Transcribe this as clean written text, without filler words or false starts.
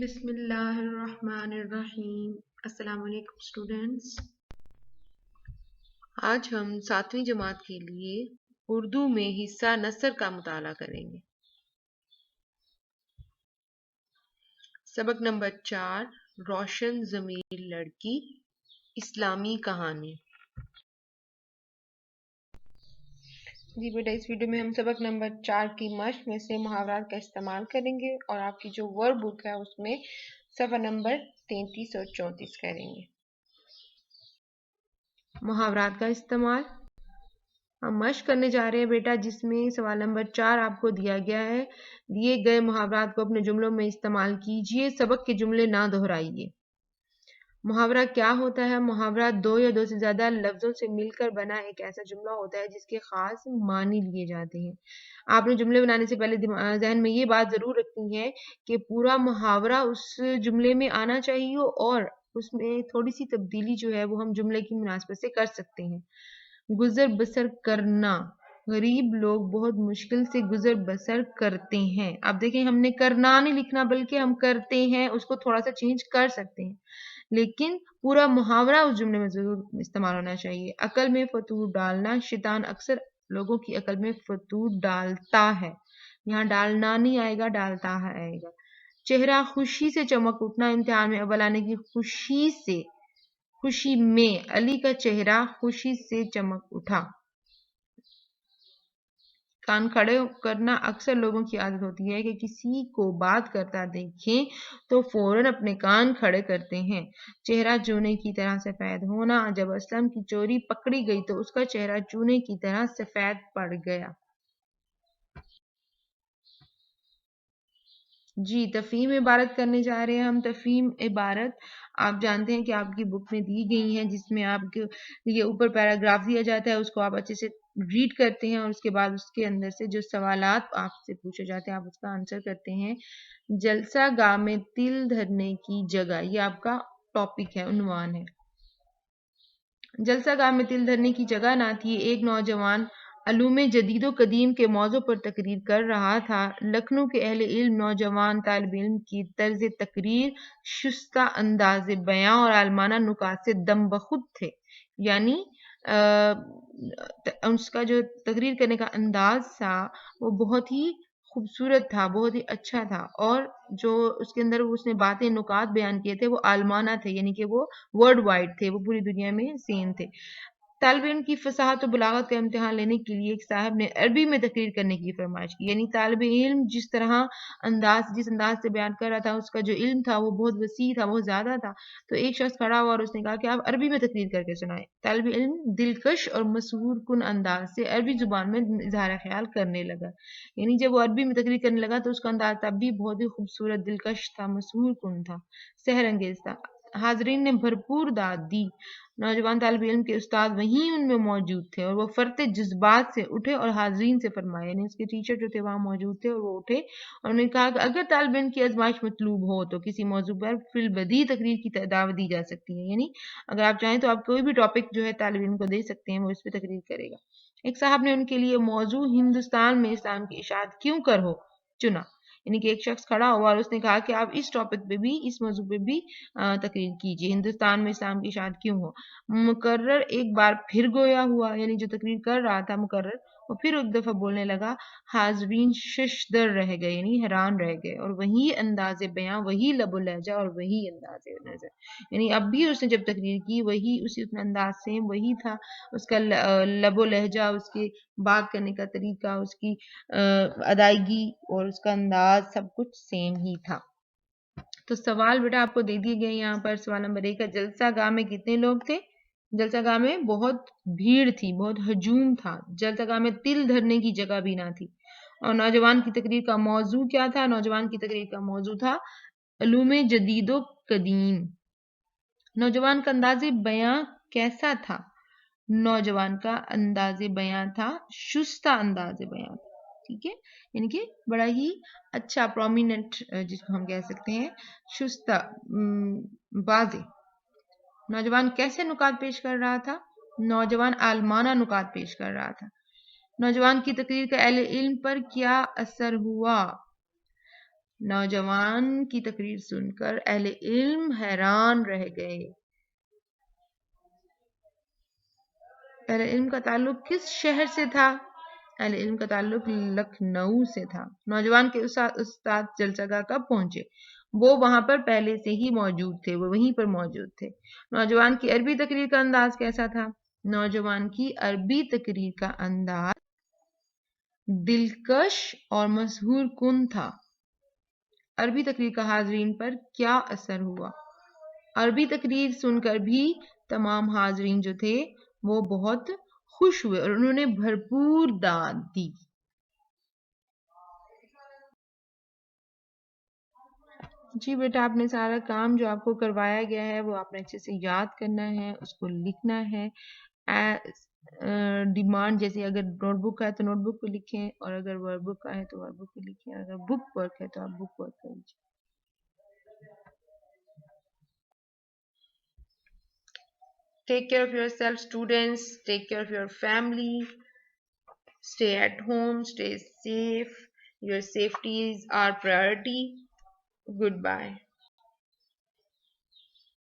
بسم اللہ الرحمن الرحیم۔ السلام علیکم اسٹوڈینٹس۔ آج ہم 7ویں جماعت کے لیے اردو میں حصہ نثر کا مطالعہ کریں گے۔ سبق نمبر 4، روشن ضمیر لڑکی، اسلامی کہانی۔ جی بیٹا، اس ویڈیو میں ہم سبق نمبر 4 کی مشق میں سے محاورات کا استعمال کریں گے اور آپ کی جو ورک بک ہے اس میں صفحہ نمبر 33 اور 34 کریں گے۔ محاورات کا استعمال ہم مشق کرنے جا رہے ہیں بیٹا، جس میں سوال نمبر 4 آپ کو دیا گیا ہے۔ دیے گئے محاورات کو اپنے جملوں میں استعمال کیجئے، سبق کے جملے نہ دہرائیے۔ محاورہ کیا ہوتا ہے؟ محاورہ دو یا دو سے زیادہ لفظوں سے مل کر بنا ایک ایسا جملہ ہوتا ہے جس کے خاص معنی لیے جاتے ہیں۔ آپ نے جملے بنانے سے پہلے ذہن میں یہ بات ضرور رکھنی ہے کہ پورا محاورہ اس جملے میں آنا چاہیے اور اس میں تھوڑی سی تبدیلی جو ہے وہ ہم جملے کی مناسبت سے کر سکتے ہیں۔ گزر بسر کرنا، غریب لوگ بہت مشکل سے گزر بسر کرتے ہیں۔ اب دیکھیں، ہم نے کرنا نہیں لکھنا بلکہ ہم کرتے ہیں، اس کو تھوڑا سا چینج کر سکتے ہیں، لیکن پورا محاورہ اس جملے میں ضرور استعمال ہونا چاہیے۔ عقل میں فطور ڈالنا، شیطان اکثر لوگوں کی عقل میں فطور ڈالتا ہے۔ یہاں ڈالنا نہیں آئے گا، ڈالتا ہے آئے گا۔ چہرہ خوشی سے چمک اٹھنا، امتحان میں اول آنے کی خوشی میں علی کا چہرہ خوشی سے چمک اٹھا۔ کان کھڑے کرنا، اکثر لوگوں کی عادت ہوتی ہے کہ کسی کو بات کرتا دیکھیں تو فوراً اپنے کان کھڑے کرتے ہیں۔ چہرہ چونے کی طرح سفید ہونا، جب اسلم کی چوری پکڑی گئی تو اس کا چہرہ چونے کی طرح سفید پڑ گیا۔ جی، تفہیم عبارت کرنے جا رہے ہیں ہم۔ تفہیم عبارت آپ جانتے ہیں کہ آپ کی بک میں دی گئی ہیں، جس میں آپ کے یہ اوپر پیراگراف دیا جاتا ہے، اس کو آپ اچھے سے ریڈ کرتے ہیں اور اس کے بعد اس کے اندر سے جو سوالات آپ سے پوچھے جاتے ہیں آپ اس کا آنسر کرتے ہیں۔ جلسہ گاہ میں تل دھرنے کی جگہ، یہ آپ کا ٹاپک ہے، عنوان ہے۔ جلسہ گاہ میں تل دھرنے کی جگہ نہ تھی۔ ایک نوجوان علوم جدید و قدیم کے موضوع پر تقریر کر رہا تھا۔ لکھنؤ کے اہل علم نوجوان طالب علم کی طرز تقریر شستہ انداز بیاں اور عالمانہ نکات سے دم بخود تھے، یعنی اس کا جو تقریر کرنے کا انداز تھا وہ بہت ہی خوبصورت تھا، بہت ہی اچھا تھا، اور جو اس کے اندر اس نے باتیں نکات بیان کیے تھے وہ عالمانہ تھے، یعنی کہ وہ ورلڈ وائڈ تھے، وہ پوری دنیا میں سیم تھے۔ طالب علم کی فصاحت و بلاغت کا امتحان لینے کے لیے ایک صاحب نے عربی میں تقریر کرنے کی فرمائش کی، یعنی طالب علم جس انداز سے بیان کر رہا تھا، اس کا جو علم تھا وہ بہت وسیع تھا، بہت زیادہ تھا۔ تو ایک شخص کھڑا ہوا اور اس نے کہا کہ آپ عربی میں تقریر کر کے سنائیں۔ طالب علم دلکش اور مسحور کن انداز سے عربی زبان میں اظہار خیال کرنے لگا، یعنی جب وہ عربی میں تقریر کرنے لگا تو اس کا انداز تب بھی بہت ہی خوبصورت، دلکش تھا، مسحور کن تھا، سحر انگیز تھا۔ حاضرین نے بھرپور داد دی۔ نوجوان طالب علم کے استاد وہیں ان میں موجود تھے اور وہ فرتے جذبات سے اٹھے اور حاضرین سے فرمایا، یعنی اس کے ٹیچر جو تھے وہاں موجود تھے، اور وہ اٹھے اور انہوں نے کہا کہ اگر طالب علم کی آزمائش مطلوب ہو تو کسی موضوع پر فی البدیہہ تقریر کی دعوت دی جا سکتی ہے، یعنی اگر آپ چاہیں تو آپ کوئی بھی ٹاپک جو ہے طالب علم کو دے سکتے ہیں، وہ اس پہ تقریر کرے گا۔ ایک صاحب نے ان کے لیے موضوع ہندوستان میں اسلام کی اشاعت کیوں کر ہو چنا، یعنی کہ ایک شخص کھڑا ہوا اور اس نے کہا کہ آپ اس ٹاپک پہ بھی، اس موضوع پہ بھی تقریر کیجیے، ہندوستان میں اسلام کی اشاعت کیوں ہو۔ مقرر ایک بار پھر گویا ہوا، یعنی جو تقریر کر رہا تھا مقرر، وہ پھر ایک دفعہ بولنے لگا۔ حاضرین ششدر رہ گئے، یعنی حیران رہ گئے، اور وہی انداز بیاں، وہی لب و لہجہ اور وہی انداز نظر، یعنی اب بھی اس نے جب تقریر کی وہی اسی انداز سیم وہی تھا، اس کا لب و لہجہ، اس کے بات کرنے کا طریقہ، اس کی ادائیگی اور اس کا انداز سب کچھ سیم ہی تھا۔ تو سوال بیٹا آپ کو دے دیے گئے یہاں پر۔ سوال نمبر 1 ہے، جلسہ گاہ میں کتنے لوگ تھے؟ جلسہ گاہ میں بہت بھیڑ تھی، بہت ہجوم تھا۔ جلسہ گاہ میں تل دھرنے کی جگہ بھی نہ تھی۔ اور نوجوان کی تقریر کا موضوع کیا تھا؟ نوجوان کی تقریر کا موضوع تھا علوم جدید و قدیم۔ نوجوان کا انداز بیاں کیسا تھا؟ نوجوان کا انداز بیاں تھا شستہ انداز بیاں تھا، ٹھیک ہے، یعنی کہ بڑا ہی اچھا، پرومیننٹ جس کو ہم کہہ سکتے ہیں، شستہ، واضح۔ نوجوان کیسے نکات پیش کر رہا تھا؟ نوجوان عالمانہ نکات پیش کر رہا تھا۔ نوجوان کی تقریر کا اہل علم پر کیا اثر ہوا؟ نوجوان کی تقریر سن کر اہل علم حیران رہ گئے. اہل علم کا تعلق کس شہر سے تھا؟ اہل علم کا تعلق لکھنؤ سے تھا. نوجوان کے استاد جلسہ گاہ کب پہنچے؟ وہ وہاں پر پہلے سے ہی موجود تھے، وہ وہیں پر موجود تھے. نوجوان کی عربی تقریر کا انداز کیسا تھا؟ نوجوان کی عربی تقریر کا انداز دلکش اور مسحور کن تھا. عربی تقریر کا حاضرین پر کیا اثر ہوا؟ عربی تقریر سن کر بھی تمام حاضرین جو تھے وہ بہت خوش ہوئے اور انہوں نے بھرپور داد دی. جی بیٹا، آپ نے سارا کام جو آپ کو کروایا گیا ہے وہ آپ نے اچھے سے یاد کرنا ہے، اس کو لکھنا ہے. ڈیمانڈ جیسے اگر نوٹ بک کا ہے تو نوٹ بک پہ لکھیں، اور اگر ورک بک کا ہے تو ورک بک پہ لکھیں، اور اگر بک ورک ہے تو آپ بک ورک کر لیجیے. Take care of yourself, students. Take care of your family. Stay at home. Stay safe. Your safety is our priority. Goodbye.